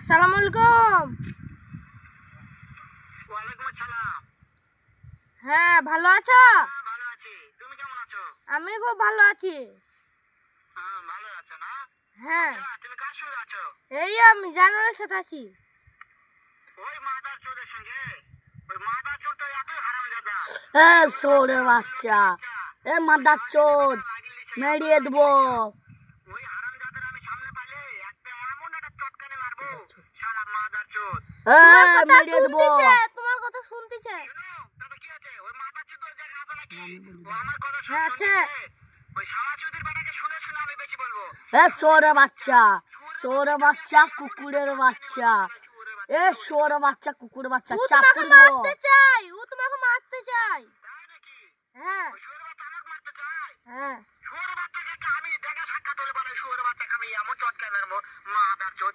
আসসালামু আলাইকুম। ওয়ালাইকুম আসসালাম। হ্যাঁ, ভালো আছো? ভালো আছি। তুমি কেমন আছো? আমি খুব ভালো আছি। ভালো আছো না? হ্যাঁ, তুমি কার সঙ্গে আছো? এই আমি জানোয়ারের সাথে আছি। ওই মাদার চোদের সঙ্গে। ওই মাদার চোদ তো এতই হারামজাদা। সোরে বাচ্চা, মাদার চোদ মেরিয়ে দেবো। ওই হারামজাদার আমি সামনে পাইলে একটা এমন একটা চটকানে মারবো, শালা মাদার চোদ। মেরিয়ে দেবো। তোমার কথা শুনতেছে। তবে কি আছে? ওই মাদার চোদ ওই জায়গায় আছে নাকি? ও আমার কথা হ্যাঁ, আছে। ওই শালা চোদের বেটাকে শুনে শুনে আমি বেশি বলবো। সোরে বাচ্চা, কুকুরের বাচ্চা, সোরে বাচ্চা, কুকুরের বাচ্চা, ও তোমাকে চাপুর দেবো। মারতে চাই, ও তোমাকে মারতে চাই। তাই নাকি? হ্যাঁ, ওই শুয়োরের বাচ্চা আমাকে মারতে চায়? হ্যাঁ। শুয়োরের বাচ্চাকে আমি দেখা সাক্ষাৎ হলে বলে শুয়োরের বাচ্চাকে আমি এমন চটকায় মারবো, মাদার চোদ।